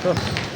Ito.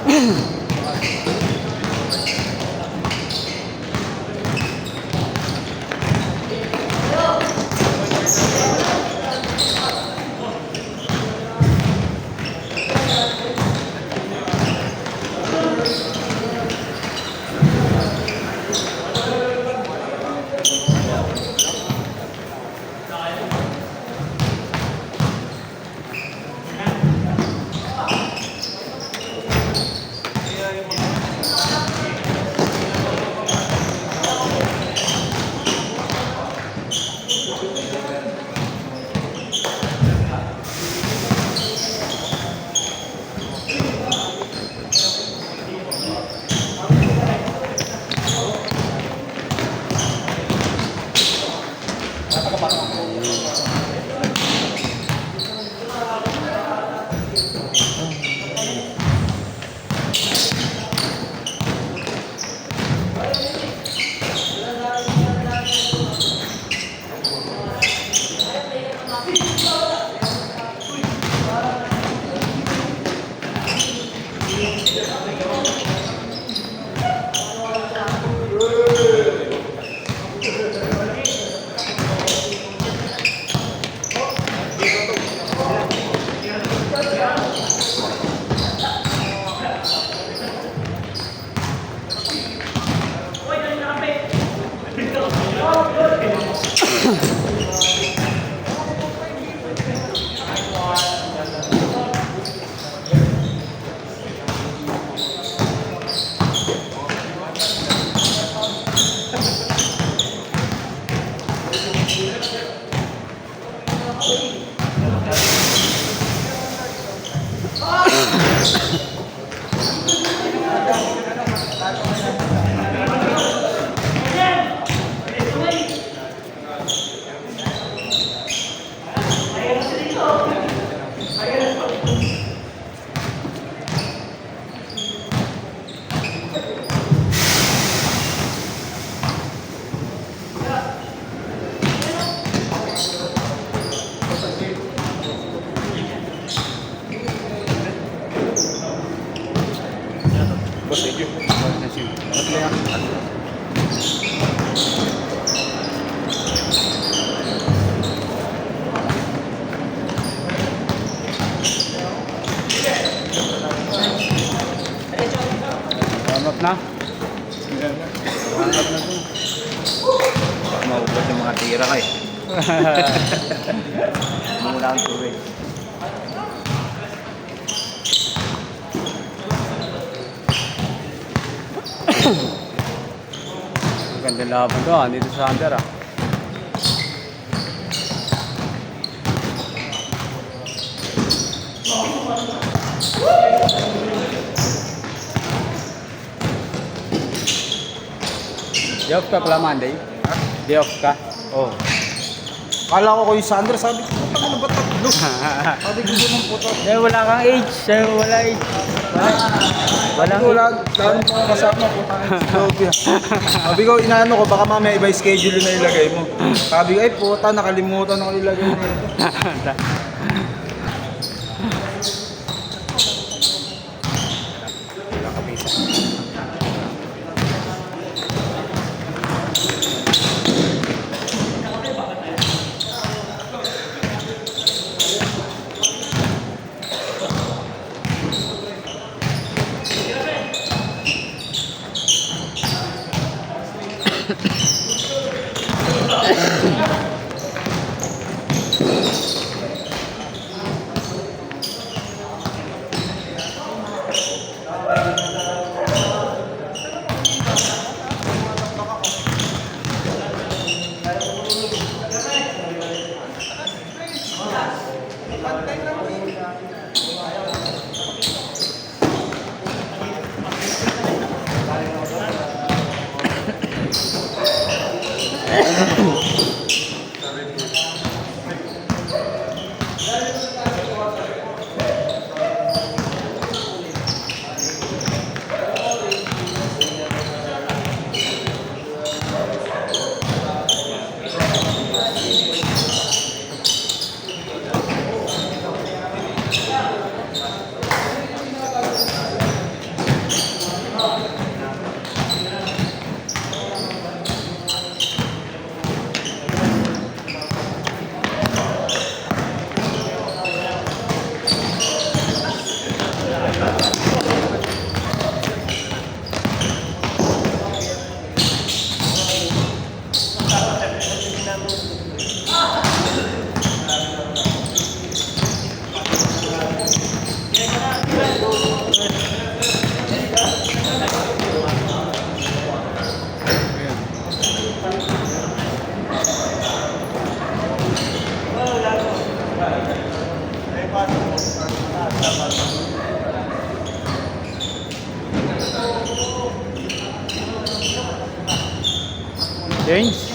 Thank you. Warm-up na. Warm-up na to. Maubos yung mga tira ka eh. Muna ang tubig. Ganda laban to dito sa under Day off ka pala Monday? Day off ka? Oh. Kala ko yung Sandra, sabi ko, ano ba tatlo? Sabi ko naman po ito. Wala kang age. Wala age. Walang Wala, dahil mga kasama po tayo. Sabi ko, inaano ko, baka mamaya iba yung schedule na ilagay mo. Sabi ko, ay puta, nakalimutan ako ilagay na ito. James.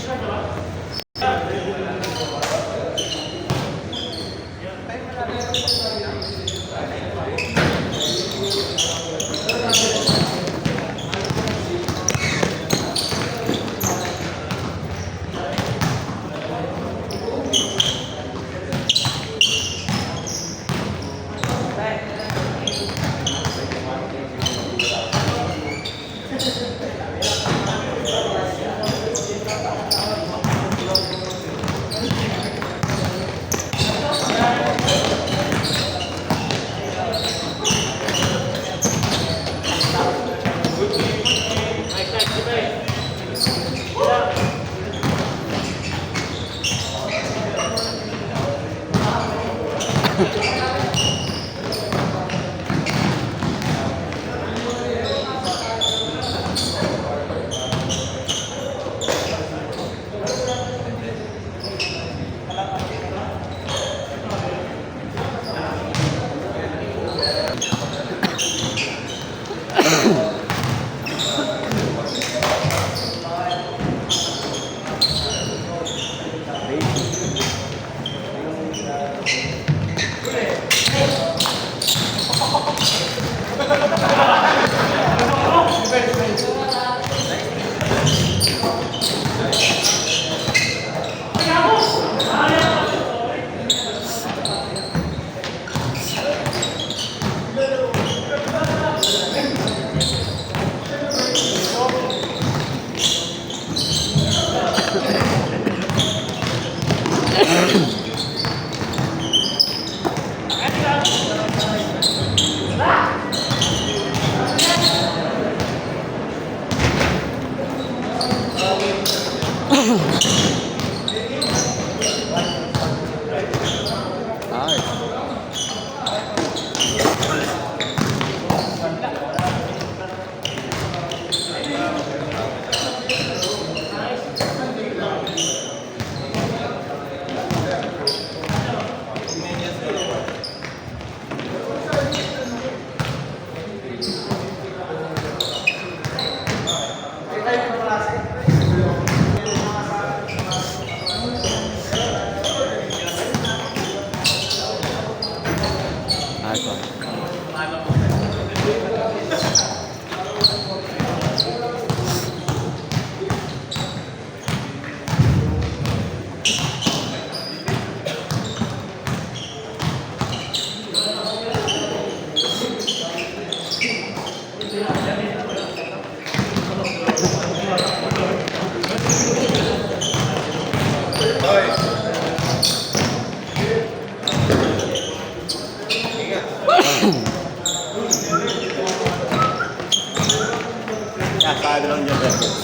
Saka lang dyan records.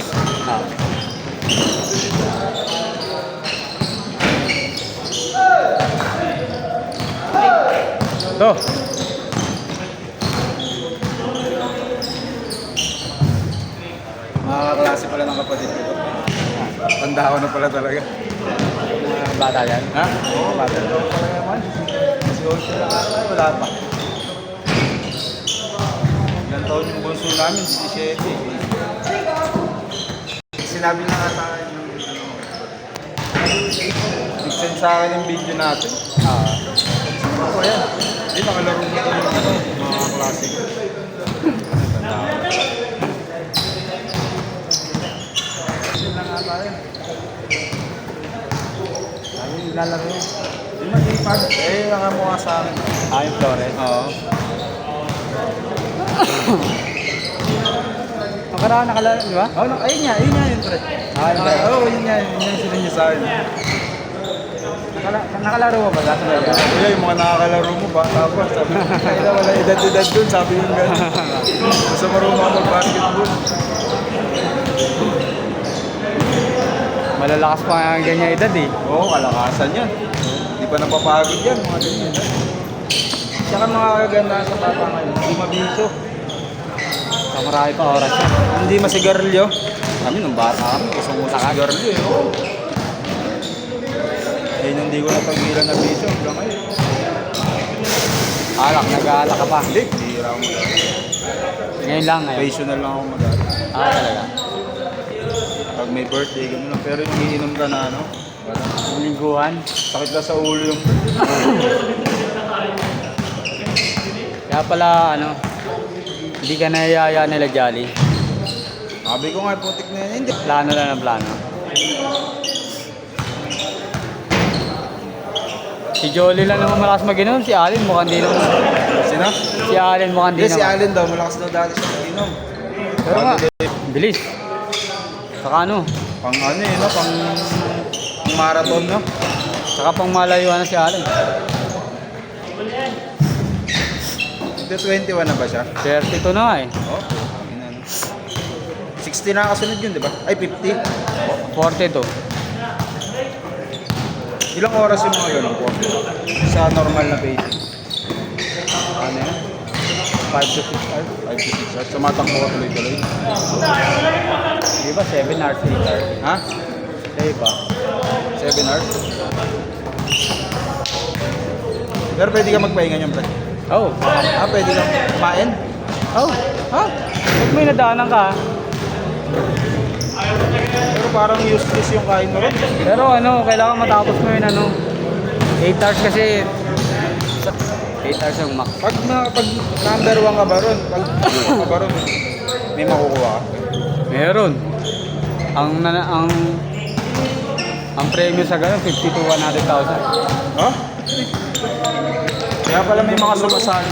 To. Mga klase pala ng kapatid ko. Tanda ko na pala talaga. Bata yan. Ha? Oo, bata na pala naman. Si Osho lang ata, wala pa. Ilang taon yung bunso namin, 17. Sinabi na nga sa akin yung nag-send sa akin yung video natin. Ako yan. Hindi, nakalaro mo ito yung mga klase ko. Tanda ko. Sila nga tayo. Ayun, lalaro yun. Yung mag-ipag, nakamukha sa akin. Yung Flores. Oo. Nakaraan nakalaro, di ba? Ayun nga yun, pre. Yun nga, yun yung sila niya sa akin. Nakalaro mo ba? Last na yun? Kuya, yung mga nakakalaro mo ba? Tapos, sabi ko, kaya wala edad-edad dun, sabi yung gano'n. Basta marunong ako mag-basketball. Malalakas pa ang ganyan edad eh. Oo, kalakasan yan. Hindi pa napapagod yan, mga ganyan. Tsaka mga kaganda sa bata ngayon, hindi mabiso. So, marami pa oras yan. Hindi masigarilyo. Kami nung bata kami, gusto mo sa sigarilyo eh. Oo. Eh, hindi ko na pagbilan na biso hanggang ngayon. Alak, nag-aalak ka pa. Hindi, bihira ako mag-alak. Ngayon lang, ngayon. Occasional lang ako mag-alak. Talaga. Pag may birthday, gano'n lang. Pero yung iinom ka na, ano, wala. Lingguhan. Sakit na sa ulo yung... Kaya pala, ano, hindi ka nayaya nila Jolly. Sabi ko nga, putik na yan. Hindi. Plano lang ang plano. Si Jolly lang naman malakas mag-inom. Si Allen mukhang di naman. Sino? Si Allen mukhang di Hindi, si naman. Allen daw. Malakas daw dati siya mag-inom. Pero nga, bilis. Saka ano, Pang ano eh, no? Pang marathon, no? saka pang malayuan na si Allen. Hindi, 21 na ba siya? 32 na nga eh. Oh, ina, no? 60 na kasunod yun, di ba? Ay, 50. 42. Ilang oras yung mga ganun po? Sa normal na pacing? Ano yan? 5 to 6 hours. 5 to 6 hours. Sumatakbo ka tuloy-tuloy. Di ba 7 hours, 8 hours? Ha? Di ba? 7 hours? Pero pwede ka magpahinga niyan, pre. Oh. Ah, pwede ka kumain? Oh. Ha? Pag may nadaanan ka. Pero parang useless yung kain mo rin. Pero ano, kailangan matapos mo yun ano. 8 hours kasi. 8 hours yung max. Pag number 1 ka ba ron? Pag ka ba ron? May makukuha ka? Meron. Ang premium sa ganun, 50 to 100,000. Ha? Kaya pala may mga sumasali.